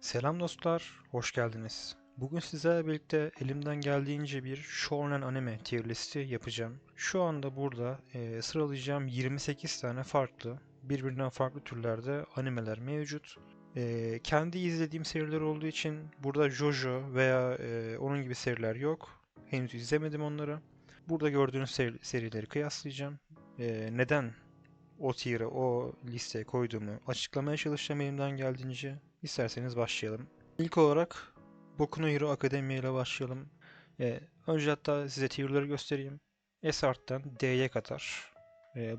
Selam dostlar, hoş geldiniz. Bugün sizlerle birlikte elimden geldiğince bir Shonen anime tier listi yapacağım. Şu anda burada sıralayacağım 28 tane farklı, birbirinden farklı türlerde animeler mevcut. Kendi izlediğim seriler olduğu için burada JoJo veya onun gibi seriler yok. Henüz izlemedim onları. Burada gördüğünüz serileri kıyaslayacağım. Neden o tier'e, o listeye koyduğumu açıklamaya çalışacağım elimden geldiğince. İsterseniz başlayalım. İlk olarak Boku no Hero Academia ile başlayalım. Önce hatta size tier'ları göstereyim. S art'tan D'ye kadar.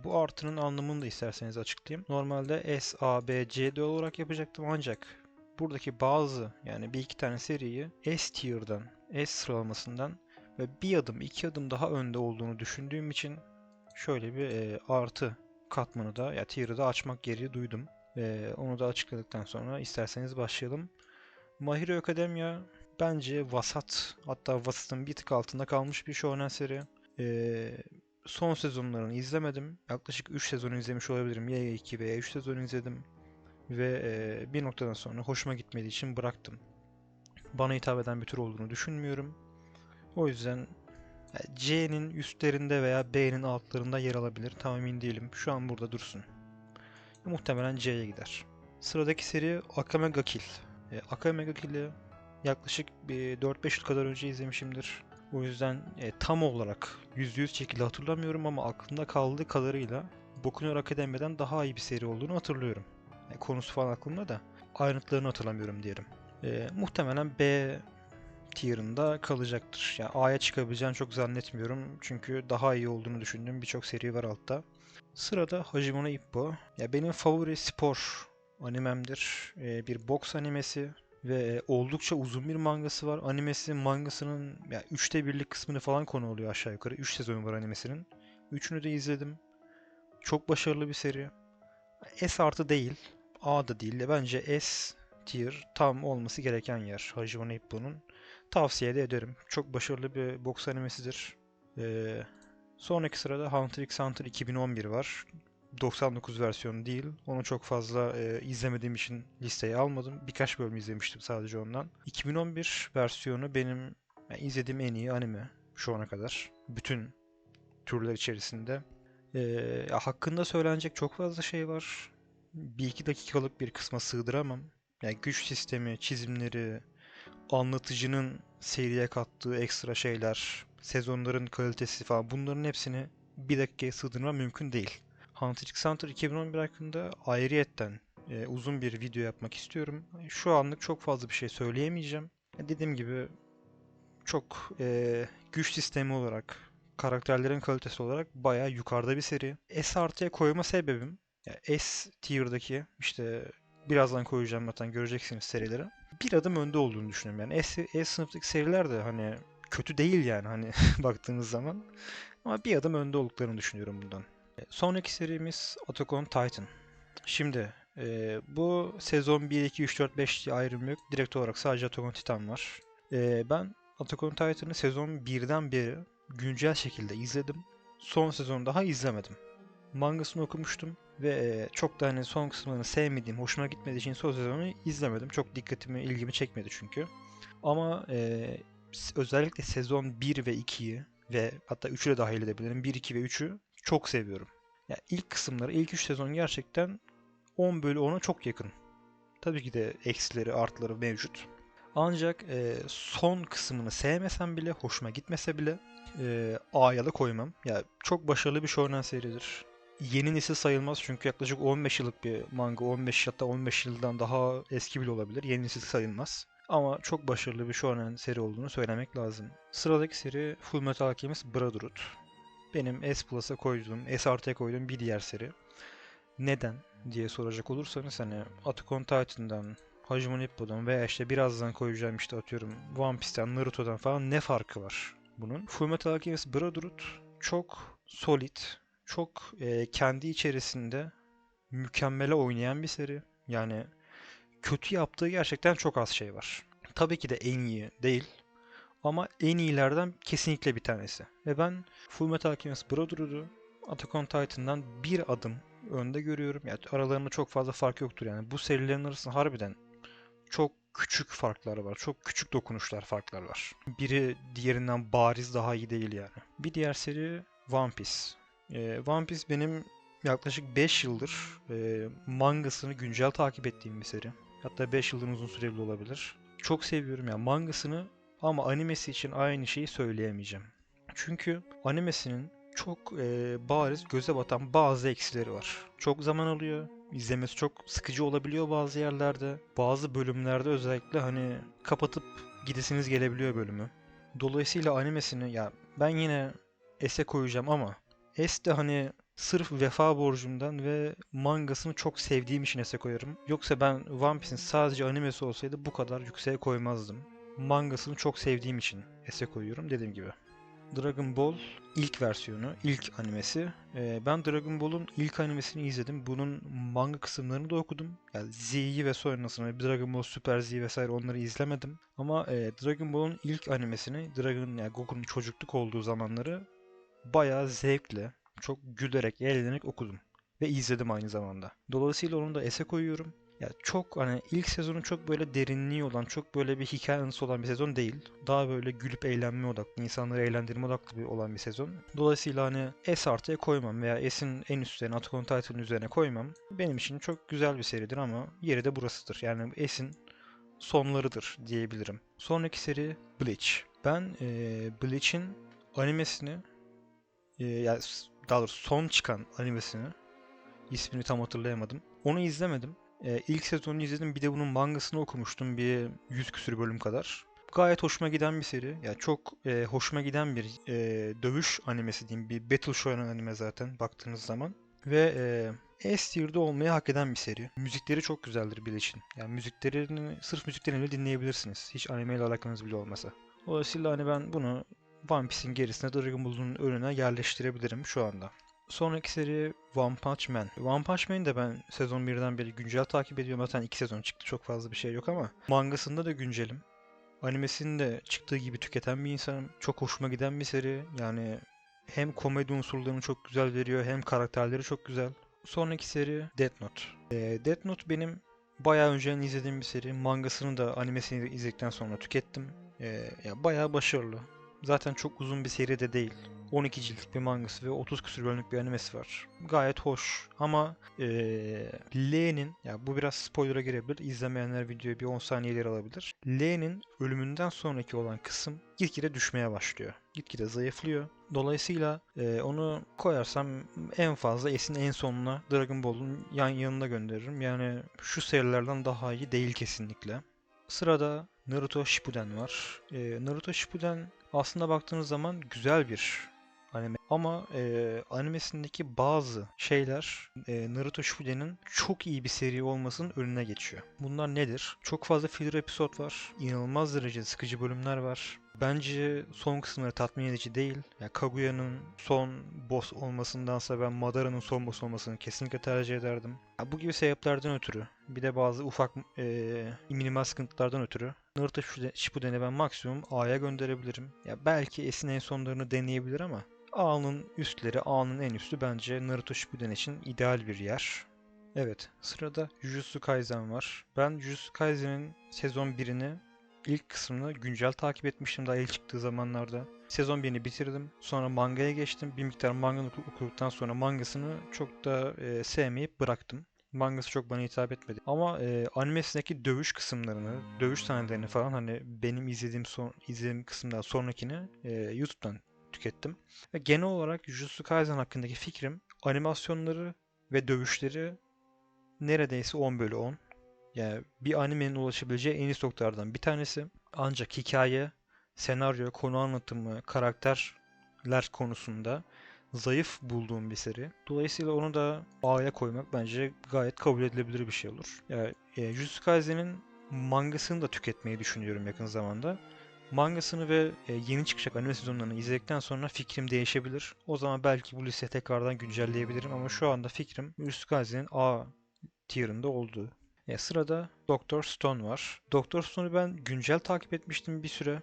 Bu artının anlamını da isterseniz açıklayayım. Normalde S, A, B, C, D olarak yapacaktım ancak buradaki bazı yani bir iki tane seriyi S tier'dan, S sıralamasından ve bir adım iki adım daha önde olduğunu düşündüğüm için şöyle bir artı katmanı da ya tier'ı da açmak gereği duydum. Onu da açıkladıktan sonra isterseniz başlayalım. My Hero Academia bence vasat, hatta vasatın bir tık altında kalmış bir shonen seri. Ee, Son sezonlarını izlemedim. Yaklaşık 3 sezonu izlemiş olabilirim. Ya 2 veya 3 sezonu izledim. Ve bir noktadan sonra hoşuma gitmediği için bıraktım. Bana hitap eden bir tür olduğunu düşünmüyorum. O yüzden C'nin üstlerinde veya B'nin altlarında yer alabilir. Tam emin değilim. Şu an burada dursun. Muhtemelen C'ye gider. Sıradaki seri Akame ga Kill. Akame ga Kill'i yaklaşık bir 4-5 yıl kadar önce izlemişimdir. O yüzden tam olarak %100 şekilde hatırlamıyorum ama aklımda kaldığı kadarıyla Boku no Hero Academia'dan daha iyi bir seri olduğunu hatırlıyorum. Konusu falan aklımda da ayrıntılarını hatırlamıyorum diyelim. Muhtemelen B tier'ında kalacaktır. Yani A'ya çıkabileceğini çok zannetmiyorum. Çünkü daha iyi olduğunu düşündüğüm birçok seri var altta. Sırada Hajime no Ippo. Ya benim favori spor animemdir. Bir boks animesi ve oldukça uzun bir mangası var. Animesi mangasının ya 3'te 1'lik kısmını falan konu oluyor aşağı yukarı. 3 sezonu var animesinin. Üçünü de izledim. Çok başarılı bir seri. S artı değil. A da değil de bence S tier tam olması gereken yer Hajime no Ippo'nun. Tavsiye de ederim. Çok başarılı bir boks animesidir. Ee, Sonraki sırada Hunter x Hunter 2011 var. 99 versiyonu değil. Onu çok fazla izlemediğim için listeye almadım. Birkaç bölüm izlemiştim sadece ondan. 2011 versiyonu benim izlediğim en iyi anime şu ana kadar. Bütün türler içerisinde. Hakkında söylenecek çok fazla şey var. Bir iki dakikalık bir kısma sığdıramam. Yani güç sistemi, çizimleri, anlatıcının seriye kattığı ekstra şeyler, sezonların kalitesi falan bunların hepsini bir dakikaya sığdırmam mümkün değil. Hunter x Hunter 2011 hakkında ayrıyetten uzun bir video yapmak istiyorum. Şu anlık çok fazla bir şey söyleyemeyeceğim. Dediğim gibi çok güç sistemi olarak, karakterlerin kalitesi olarak bayağı yukarıda bir seri. S artıya koyma sebebim, ya S tier'daki işte birazdan koyacağım zaten göreceksiniz serileri. Bir adım önde olduğunu düşünüyorum. Yani S sınıftaki seriler de hani kötü değil yani hani baktığınız zaman. Ama bir adım önde olduklarını düşünüyorum bundan. Sonraki serimiz Attack on Titan. Şimdi bu sezon 1, 2, 3, 4, 5 diye ayrım yok. Direkt olarak sadece Attack on Titan var. Ben Attack on Titan'ı sezon 1'den beri güncel şekilde izledim. Son sezonu daha izlemedim. Mangasını okumuştum ve çok da hani son kısmını sevmediğim, hoşuma gitmediği için son sezonu izlemedim. Çok dikkatimi, ilgimi çekmedi çünkü. Ama özellikle sezon 1 ve 2'yi ve hatta 3'ü de dahil edebilirim. 1, 2 ve 3'ü çok seviyorum. Ya ilk kısımları, ilk 3 sezon gerçekten 10 bölü 10'a çok yakın. Tabii ki de eksileri, artıları mevcut. Ancak son kısmını sevmesem bile, hoşuma gitmese bile A'ya da koymam. Ya çok başarılı bir shonen seridir. Yeni nesil sayılmaz çünkü yaklaşık 15 yıllık bir manga, 15 hatta 15 yıldan daha eski bile olabilir. Yeni nesil sayılmaz. Ama çok başarılı bir shonen seri olduğunu söylemek lazım. Sıradaki seri Fullmetal Alchemist Brotherhood. Benim S Plus'a koyduğum, S artıya koyduğum bir diğer seri. Neden diye soracak olursanız hani Attack on Titan'dan, Hajime no Ippo'dan veya işte birazdan koyacağım işte atıyorum One Piece'ten, Naruto'dan falan ne farkı var bunun? Fullmetal Alchemist Brotherhood çok solid, çok kendi içerisinde mükemmele oynayan bir seri. Yani kötü yaptığı gerçekten çok az şey var. Tabii ki de en iyi değil ama en iyilerden kesinlikle bir tanesi. Ve ben Fullmetal Alchemist Brotherhood'u Attack on Titan'dan bir adım önde görüyorum. Yani aralarında çok fazla fark yoktur yani. Bu serilerin arasında harbiden çok küçük farklar var. Çok küçük dokunuşlar, farklar var. Biri diğerinden bariz daha iyi değil yani. Bir diğer seri One Piece. One Piece benim yaklaşık 5 yıldır mangasını güncel takip ettiğim bir seri. Hatta 5 yıldan uzun süreli olabilir. Çok seviyorum ya mangasını, ama animesi için aynı şeyi söyleyemeyeceğim. Çünkü animesinin çok bariz göze batan bazı eksileri var. Çok zaman alıyor. İzlemesi çok sıkıcı olabiliyor bazı yerlerde. Bazı bölümlerde özellikle hani kapatıp gidesiniz gelebiliyor bölümü. Dolayısıyla animesini, ya ben yine S'e koyacağım ama S de hani sırf vefa borcumdan ve mangasını çok sevdiğim için S'e koyarım. Yoksa ben One Piece'in sadece animesi olsaydı bu kadar yükseğe koymazdım. Mangasını çok sevdiğim için S'e koyuyorum dediğim gibi. Dragon Ball ilk versiyonu, ilk animesi. Ben Dragon Ball'un ilk animesini izledim. Bunun manga kısımlarını da okudum. Yani Z'yi ve sonrasını, Dragon Ball Super Z vesaire onları izlemedim. Ama Dragon Ball'un ilk animesini, yani Goku'nun çocukluk olduğu zamanları bayağı zevkle, çok gülerek, eğlenerek okudum. Ve izledim aynı zamanda. Dolayısıyla onu da S'e koyuyorum. Ya çok hani ilk sezonu çok böyle derinliği olan, çok böyle bir hikaye anısı olan bir sezon değil. Daha böyle gülüp eğlenme odaklı, insanları eğlendirme odaklı olan bir sezon. Dolayısıyla hani S artıya koymam veya S'in en üstlerine, Attack on Titan'ın üzerine koymam. Benim için çok güzel bir seridir ama yeri de burasıdır. Yani S'in sonlarıdır diyebilirim. Sonraki seri Bleach. Ben Bleach'in animesini, yani daha doğrusu son çıkan animesini, ismini tam hatırlayamadım. Onu izlemedim. İlk sezonunu izledim. Bir de bunun mangasını okumuştum. Bir 100 küsür bölüm kadar. Gayet hoşuma giden bir seri. Ya çok hoşuma giden bir dövüş animesi diyeyim. Bir battle shonen anime zaten baktığınız zaman. Ve S tier'de olmayı hak eden bir seri. Müzikleri çok güzeldir Bleach'in. Yani müziklerini, sırf müziklerini dinleyebilirsiniz. Hiç animeyle alakanız bile olmasa. Dolayısıyla hani ben bunu One Piece'in gerisine, Dragon Ball'un önüne yerleştirebilirim şu anda. Sonraki seri One Punch Man. One Punch Man'i de ben sezon birden beri güncel takip ediyorum. Zaten 2 sezon çıktı, çok fazla bir şey yok ama mangasında da güncelim. Animesini de çıktığı gibi tüketen bir insanım. Çok hoşuma giden bir seri. Yani hem komedi unsurlarını çok güzel veriyor, hem karakterleri çok güzel. Sonraki seri Death Note. Death Note benim bayağı önceden izlediğim bir seri. Mangasını da animesini de izledikten sonra tükettim. Ya bayağı başarılı. Zaten çok uzun bir seri de değil. 12 ciltlik bir mangası ve 30 küsur bölümlük bir animesi var. Gayet hoş ama L'nin, ya bu biraz spoiler'a girebilir. İzlemeyenler videoyu bir 10 saniye ileri alabilir. L'nin ölümünden sonraki olan kısım gitgide düşmeye başlıyor. Gitgide zayıflıyor. Dolayısıyla onu koyarsam en fazla S'in en sonuna, Dragon Ball'un yanına gönderirim. Yani şu serilerden daha iyi değil kesinlikle. Sırada Naruto Shippuden var. Naruto Shippuden aslında baktığınız zaman güzel bir anime. Ama animesindeki bazı şeyler Naruto Shippuden'in çok iyi bir seri olmasının önüne geçiyor. Bunlar nedir? Çok fazla filler episod var. İnanılmaz derecede sıkıcı bölümler var. Bence son kısımları tatmin edici değil. Ya Kaguya'nın son boss olmasındansa ben Madara'nın son boss olmasını kesinlikle tercih ederdim. Ya bu gibi sebeplerden ötürü, bir de bazı ufak minimal sıkıntılardan ötürü Naruto Shippuden'i ben maksimum A'ya gönderebilirim. Ya belki S'in en sonlarını deneyebilir ama A'nın üstleri, A'nın en üstü bence Naruto Shippuden için ideal bir yer. Evet, sırada Jujutsu Kaisen var. Ben Jujutsu Kaisen'in sezon birini, ilk kısmını güncel takip etmiştim daha ilk çıktığı zamanlarda. Sezon birini bitirdim. Sonra mangaya geçtim. Bir miktar manga okuduktan sonra mangasını çok da sevmeyip bıraktım. Mangası çok bana hitap etmedi. Ama animesindeki dövüş kısımlarını, dövüş sahnelerini falan, hani benim izlediğim kısımdan sonrakini YouTube'dan tükettim. Ve genel olarak Jujutsu Kaisen hakkındaki fikrim, animasyonları ve dövüşleri neredeyse 10 bölü 10. Yani bir animenin ulaşabileceği en üst noktalardan bir tanesi. Ancak hikaye, senaryo, konu anlatımı, karakterler konusunda zayıf bulduğum bir seri. Dolayısıyla onu da A'ya koymak bence gayet kabul edilebilir bir şey olur. Yani, Jujutsu Kaisen'in mangasını da tüketmeyi düşünüyorum yakın zamanda. Mangasını ve yeni çıkacak anime sezonlarını izledikten sonra fikrim değişebilir. O zaman belki bu listeyi tekrardan güncelleyebilirim ama şu anda fikrim Jujutsu Kaisen'in A tier'ında olduğu. Sırada Doktor Stone var. Doktor Stone'u ben güncel takip etmiştim bir süre.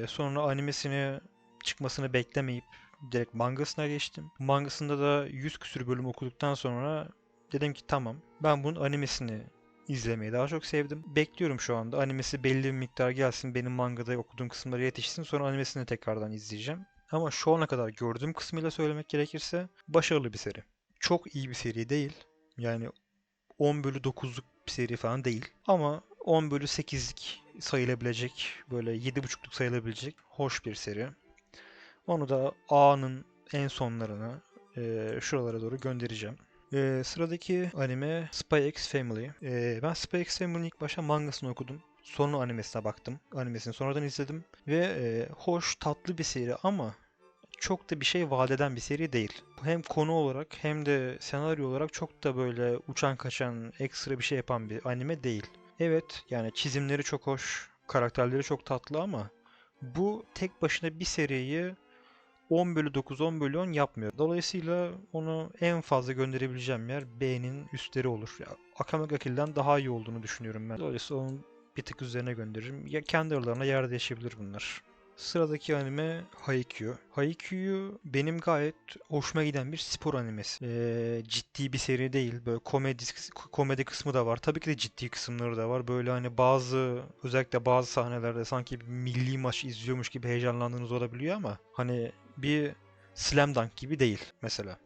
Sonra animesini çıkmasını beklemeyip direkt mangasına geçtim. Mangasında da 100 küsür bölüm okuduktan sonra dedim ki tamam, ben bunun animesini izlemeyi daha çok sevdim. Bekliyorum şu anda. Animesi belli bir miktar gelsin. Benim mangada okuduğum kısımlara yetişsin. Sonra animesini tekrardan izleyeceğim. Ama şu ana kadar gördüğüm kısmıyla söylemek gerekirse başarılı bir seri. Çok iyi bir seri değil. Yani 10 bölü 9'luk bir seri falan değil. Ama 10 bölü 8'lik sayılabilecek, böyle 7,5'luk sayılabilecek hoş bir seri. Onu da A'nın en sonlarına, şuralara doğru göndereceğim. Sıradaki anime Spy X Family. Ben Spy X Family'nin ilk başta mangasını okudum. Sonra animesine baktım. Animesini sonradan izledim. Ve hoş, tatlı bir seri ama çok da bir şey vaat eden bir seri değil. Hem konu olarak hem de senaryo olarak çok da böyle uçan kaçan ekstra bir şey yapan bir anime değil. Evet, yani çizimleri çok hoş, karakterleri çok tatlı ama bu tek başına bir seriyi 10 bölü 9, 10 bölü 10 yapmıyor. Dolayısıyla onu en fazla gönderebileceğim yer B'nin üstleri olur. Ya, Akame ga Kill'den daha iyi olduğunu düşünüyorum ben. Dolayısıyla onun bir tık üzerine gönderirim. Ya kendi aralarına yer değişebilir bunlar. Sıradaki anime Haikyuu. Haikyuu benim gayet hoşuma giden bir spor animesi. Ciddi bir seri değil. Böyle komedi kısmı da var. Tabii ki de ciddi kısımları da var. Böyle hani özellikle bazı sahnelerde sanki bir milli maç izliyormuş gibi heyecanlandığınız olabiliyor ama hani bir Slam Dunk gibi değil mesela.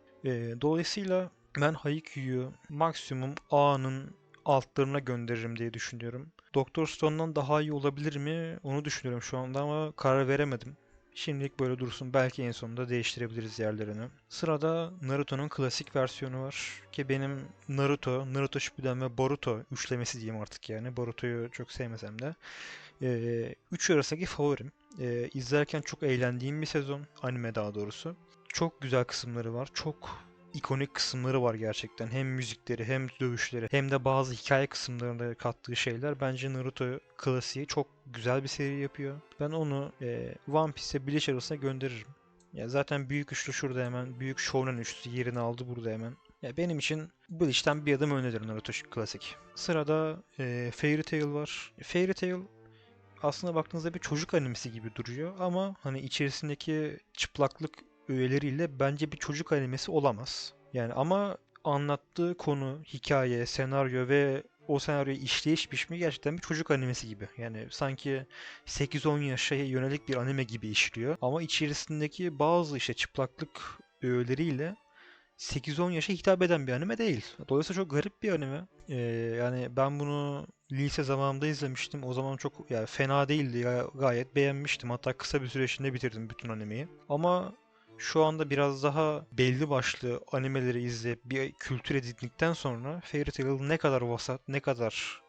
Dolayısıyla ben Haikyuu'yu maksimum A'nın altlarına gönderirim diye düşünüyorum. Doktor Stone'dan daha iyi olabilir mi? Onu düşünüyorum şu anda ama karar veremedim. Şimdilik böyle dursun. Belki en sonunda değiştirebiliriz yerlerini. Sırada Naruto'nun klasik versiyonu var. Ki benim Naruto Shippuden ve Boruto üçlemesi diyeyim artık yani. Boruto'yu çok sevmesem de. Üçü arasındaki favorim. İzlerken çok eğlendiğim bir sezon. Anime daha doğrusu. Çok güzel kısımları var. Çok ikonik kısımları var gerçekten. Hem müzikleri hem dövüşleri hem de bazı hikaye kısımlarında kattığı şeyler. Bence Naruto klasiği çok güzel bir seri yapıyor. Ben onu One Piece ile Bleach arasına gönderirim. Ya zaten büyük üçlü şurada hemen. Büyük Shonen üçlüsü yerini aldı burada hemen. Ya benim için Bleach'ten bir adım öndedir Naruto klasik. Sırada Fairy Tail var. Fairy Tail aslında baktığınızda bir çocuk animesi gibi duruyor ama hani içerisindeki çıplaklık öğeleriyle bence bir çocuk animesi olamaz. Yani ama anlattığı konu, hikaye, senaryo ve o senaryoyu işleyiş biçimi gerçekten bir çocuk animesi gibi. Yani sanki 8-10 yaşa yönelik bir anime gibi işliyor. Ama içerisindeki bazı işte çıplaklık öğeleriyle 8-10 yaşa hitap eden bir anime değil. Dolayısıyla çok garip bir anime. Yani ben bunu lise zamanımda izlemiştim. O zaman çok yani fena değildi. Gayet beğenmiştim. Hatta kısa bir süre içinde bitirdim bütün animeyi. Ama şu anda biraz daha belli başlı animeleri izleyip bir kültür edindikten sonra Fairy Tail'ın ne kadar vasat, ne kadar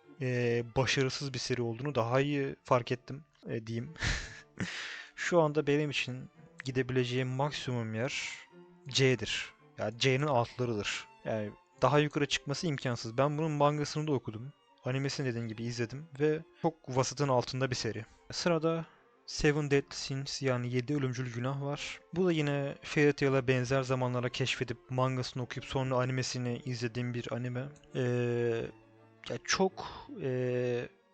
başarısız bir seri olduğunu daha iyi fark ettim diyeyim. Şu anda benim için gidebileceğim maksimum yer C'dir. Yani C'nin altlarıdır. Yani daha yukarı çıkması imkansız. Ben bunun mangasını da okudum. Animesini dediğim gibi izledim ve çok vasatın altında bir seri. Sırada Seven Deadly Sins yani 7 ölümcül günah var. Bu da yine Fairy Tail'a benzer zamanlara keşfedip mangasını okuyup sonra animesini izlediğim bir anime. Ya çok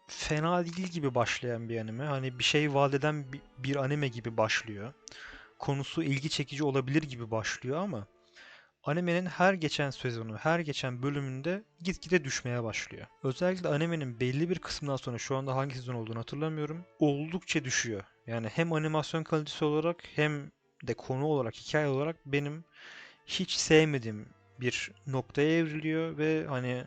fena değil gibi başlayan bir anime. Hani bir şey vaat eden bir anime gibi başlıyor. Konusu ilgi çekici olabilir gibi başlıyor ama animenin her geçen sezonu, her geçen bölümünde gitgide düşmeye başlıyor. Özellikle animenin belli bir kısmından sonra şu anda hangi sezon olduğunu hatırlamıyorum. Oldukça düşüyor. Yani hem animasyon kalitesi olarak hem de konu olarak, hikaye olarak benim hiç sevmediğim bir noktaya evriliyor ve hani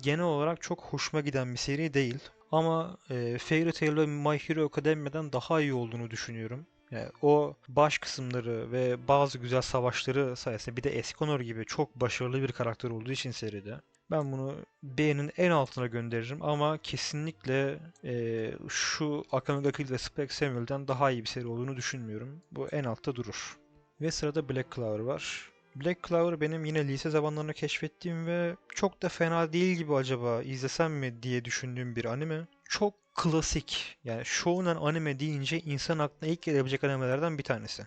genel olarak çok hoşuma giden bir seri değil. Ama Fairy Tail ve My Hero Academia'dan daha iyi olduğunu düşünüyorum. Yani o baş kısımları ve bazı güzel savaşları sayesinde bir de Escanor gibi çok başarılı bir karakter olduğu için seride ben bunu B'nin en altına gönderirim ama kesinlikle şu Akame ga Kill ve Spec Samuel'den daha iyi bir seri olduğunu düşünmüyorum. Bu en altta durur. Ve sırada Black Clover var. Black Clover benim yine lise zamanlarında keşfettiğim ve çok da fena değil gibi acaba izlesem mi diye düşündüğüm bir anime. Çok klasik. Yani shonen anime deyince insan aklına ilk gelebilecek animelerden bir tanesi.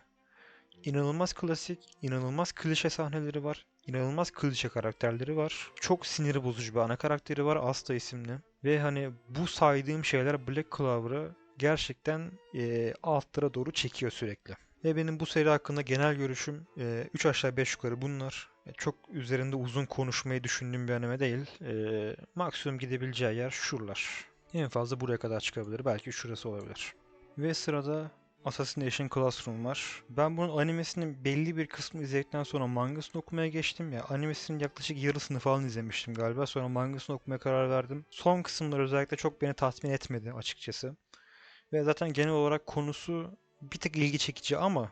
İnanılmaz klasik, inanılmaz klişe sahneleri var. İnanılmaz klişe karakterleri var. Çok sinir bozucu bir ana karakteri var Asta isimli. Ve hani bu saydığım şeyler Black Clover'ı gerçekten altlara doğru çekiyor sürekli. Ve benim bu seri hakkında genel görüşüm 3 aşağı 5 yukarı bunlar. Çok üzerinde uzun konuşmayı düşündüğüm bir anime değil. Maksimum gidebileceği yer şuralar. En fazla buraya kadar çıkabilir. Belki şurası olabilir. Ve sırada Assassination Classroom var. Ben bunun animesinin belli bir kısmını izledikten sonra mangasını okumaya geçtim ya. Animesinin yaklaşık yarısını falan izlemiştim galiba. Sonra mangasını okumaya karar verdim. Son kısımlar özellikle çok beni tatmin etmedi açıkçası. Ve zaten genel olarak konusu bir tık ilgi çekici ama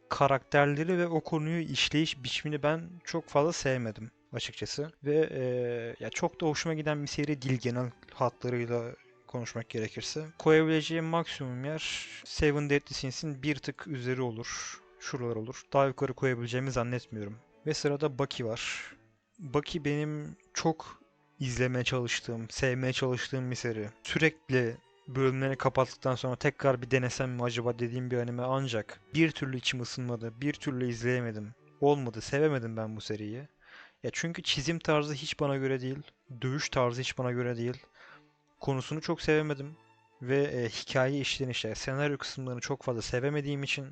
karakterleri ve o konuyu işleyiş biçimini ben çok fazla sevmedim açıkçası. Ve ya çok da hoşuma giden bir seri değil genel hatlarıyla konuşmak gerekirse. Koyabileceğim maksimum yer Seven Deadly Sins'in bir tık üzeri olur. Şuralar olur. Daha yukarı koyabileceğimi zannetmiyorum. Ve sırada Baki var. Baki benim çok izlemeye çalıştığım, sevmeye çalıştığım bir seri. Sürekli bölümlerini kapattıktan sonra tekrar bir denesem mi acaba dediğim bir anime ancak bir türlü içim ısınmadı, bir türlü izleyemedim. Olmadı, sevemedim ben bu seriyi. Ya çünkü çizim tarzı hiç bana göre değil, dövüş tarzı hiç bana göre değil. Konusunu çok sevemedim ve hikaye işlenişi, senaryo kısımlarını çok fazla sevemediğim için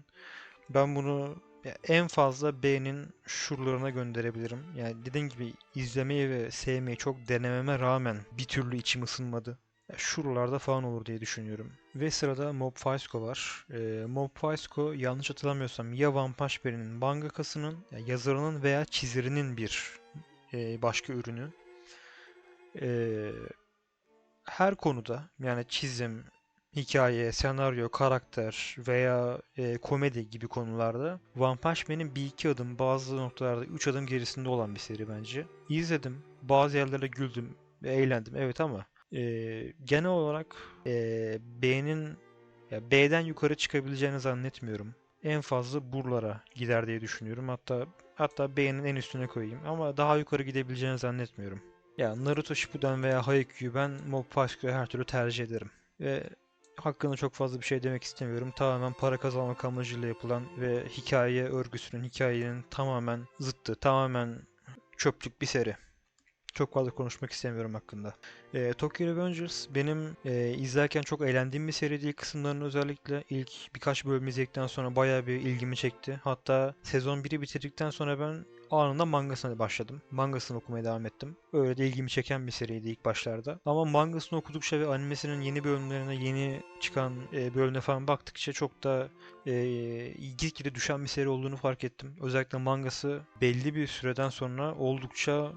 ben bunu en fazla B'nin şuralarına gönderebilirim. Yani dediğim gibi izlemeyi ve sevmeyi çok denememe rağmen bir türlü içim ısınmadı. Şuralarda falan olur diye düşünüyorum. Ve sırada Mob Psycho var. Mob Psycho yanlış hatırlamıyorsam ya One Punch Man'in mangakasının, yazarının veya çizerinin bir başka ürünü. E, Her konuda yani çizim, hikaye, senaryo, karakter veya komedi gibi konularda One Punch Man'in bir iki adım, bazı noktalarda üç adım gerisinde olan bir seri bence. İzledim, bazı yerlerde güldüm ve eğlendim evet ama genel olarak B'nin ya B'den yukarı çıkabileceğini zannetmiyorum. En fazla buralara gider diye düşünüyorum. Hatta B'nin en üstüne koyayım ama daha yukarı gidebileceğini zannetmiyorum. Ya Naruto Shippuden veya Haikyuu ben Mob Psycho'yu her türlü tercih ederim. Ve hakkında çok fazla bir şey demek istemiyorum. Tamamen para kazanmak amacıyla yapılan ve hikaye örgüsünün, hikayenin tamamen zıttı, tamamen çöplük bir seri. Çok fazla konuşmak istemiyorum hakkında. Tokyo Revengers benim izlerken çok eğlendiğim bir seri değil. Kısımlarını özellikle ilk birkaç bölüm izledikten sonra bayağı bir ilgimi çekti. Hatta sezon 1'i bitirdikten sonra ben anında mangasına başladım. Mangasını okumaya devam ettim. Öyle de ilgimi çeken bir seriydi ilk başlarda. Ama mangasını okudukça ve animesinin yeni bölümlerine, yeni çıkan bölümüne falan baktıkça çok da gitgide düşen bir seri olduğunu fark ettim. Özellikle mangası belli bir süreden sonra oldukça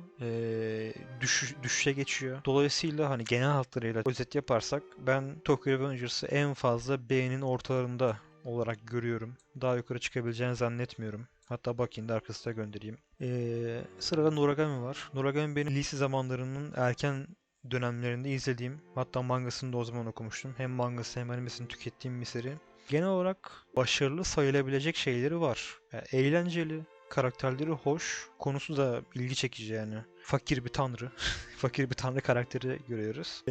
düşüşe geçiyor. Dolayısıyla hani genel hatlarıyla özet yaparsak ben Tokyo Revengers'ı en fazla B'nin ortalarında olarak görüyorum. Daha yukarı çıkabileceğini zannetmiyorum. Hatta bakayım da arkasına göndereyim. Sırada Noragami var. Noragami benim lise zamanlarının erken dönemlerinde izlediğim, hatta mangasını da o zaman okumuştum. Hem mangası hem animesini tükettiğim bir seri. Genel olarak başarılı sayılabilecek şeyleri var. Yani eğlenceli, karakterleri hoş, konusu da ilgi çekici yani. Fakir bir tanrı, fakir bir tanrı karakteri görüyoruz.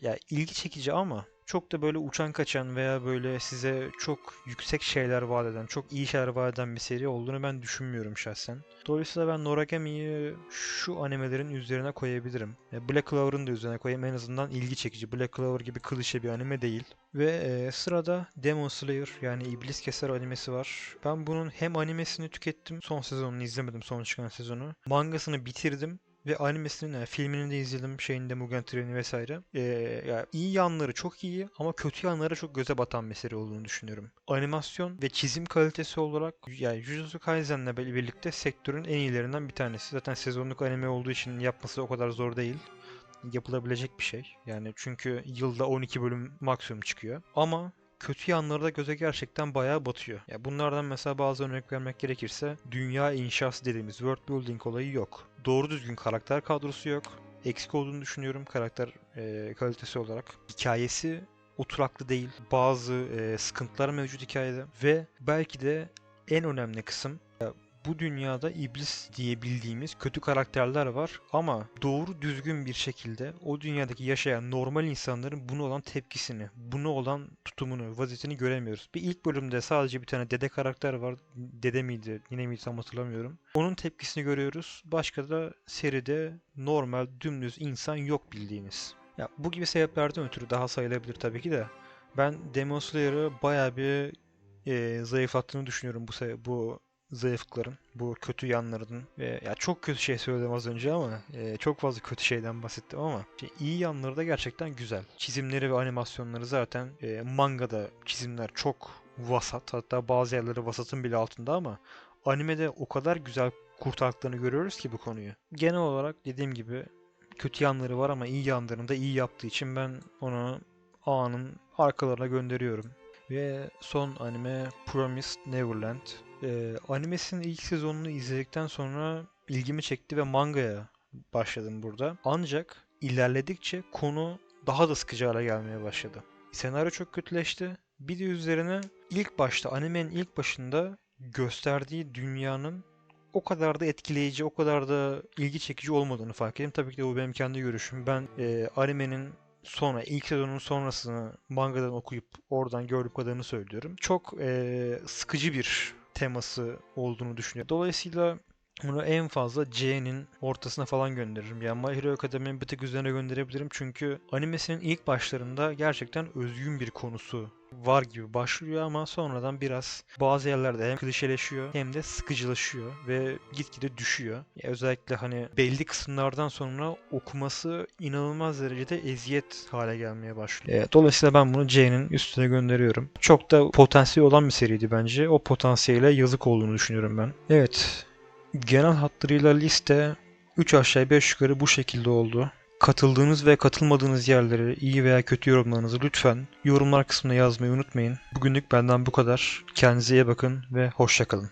Ya ilgi çekici ama çok da böyle uçan kaçan veya böyle size çok yüksek şeyler vaat eden, çok iyi şeyler vaat eden bir seri olduğunu ben düşünmüyorum şahsen. Dolayısıyla ben Noragami'yi şu animelerin üzerine koyabilirim. Black Clover'ın da üzerine koyayım, en azından ilgi çekici. Black Clover gibi klişe bir anime değil. Ve sırada Demon Slayer yani İblis Keser animesi var. Ben bunun hem animesini tükettim, son sezonunu izlemedim, son çıkan sezonu. Mangasını bitirdim ve animesinin yani filmini de izledim, şeyinde Mugen Train'i vesaire. Yani iyi yanları çok iyi ama kötü yanları çok göze batan bir seri olduğunu düşünüyorum. Animasyon ve çizim kalitesi olarak yani Jujutsu Kaisen'le birlikte sektörün en iyilerinden bir tanesi. Zaten sezonluk anime olduğu için yapması o kadar zor değil, yapılabilecek bir şey. Yani çünkü yılda 12 bölüm maksimum çıkıyor. Ama kötü yanları da göze gerçekten bayağı batıyor. Ya bunlardan mesela bazı örnek vermek gerekirse dünya inşası dediğimiz world building olayı yok. Doğru düzgün karakter kadrosu yok. Eksik olduğunu düşünüyorum karakter kalitesi olarak. Hikayesi oturaklı değil. Bazı sıkıntılar mevcut hikayede ve belki de en önemli kısım, bu dünyada iblis diye bildiğimiz kötü karakterler var ama doğru düzgün bir şekilde o dünyadaki yaşayan normal insanların buna olan tepkisini, buna olan tutumunu, vaziyetini göremiyoruz. Bir ilk bölümde sadece bir tane dede karakter var. Dede miydi, yine miydi tam hatırlamıyorum. Onun tepkisini görüyoruz. Başka da seride normal dümdüz insan yok bildiğiniz. Ya bu gibi sebeplerden ötürü daha sayılabilir tabii ki de. Ben Demon Slayer'ı bayağı bir zayıflattığını düşünüyorum bu zayıflıkların, bu kötü yanlarının ve ya çok kötü şey söyledim az önce ama çok fazla kötü şeyden bahsettim ama iyi yanları da gerçekten güzel. Çizimleri ve animasyonları zaten mangada çizimler çok vasat, hatta bazı yerleri vasatın bile altında ama animede o kadar güzel kurtardıklarını görüyoruz ki bu konuyu. Genel olarak dediğim gibi kötü yanları var ama iyi yanlarını da iyi yaptığı için ben onu A'nın arkalarına gönderiyorum. Ve son anime Promised Neverland. Animesinin ilk sezonunu izledikten sonra ilgimi çekti ve mangaya başladım burada. Ancak ilerledikçe konu daha da sıkıcı hale gelmeye başladı. Senaryo çok kötüleşti. Bir de üzerine ilk başta animenin ilk başında gösterdiği dünyanın o kadar da etkileyici, o kadar da ilgi çekici olmadığını fark ettim. Tabii ki de bu benim kendi görüşüm. Ben animenin sonra ilk sezonun sonrasını mangadan okuyup oradan gördüğüm kadarını söylüyorum. Çok sıkıcı bir teması olduğunu düşünüyorum. Dolayısıyla bunu en fazla C'nin ortasına falan gönderirim. Yani My Hero Academy'nin bir tık üzerine gönderebilirim. Çünkü animesinin ilk başlarında gerçekten özgün bir konusu var gibi başlıyor ama sonradan biraz bazı yerlerde hem klişeleşiyor hem de sıkıcılaşıyor ve gitgide düşüyor. Özellikle hani belli kısımlardan sonra okuması inanılmaz derecede eziyet hale gelmeye başlıyor. Dolayısıyla ben bunu C'nin üstüne gönderiyorum. Çok da potansiyel olan bir seriydi bence. O potansiyele yazık olduğunu düşünüyorum ben. Evet. Genel hatlarıyla liste 3 aşağı 5 yukarı bu şekilde oldu. Katıldığınız ve katılmadığınız yerleri, iyi veya kötü yorumlarınızı lütfen yorumlar kısmına yazmayı unutmayın. Bugünlük benden bu kadar. Kendinize iyi bakın ve hoşça kalın.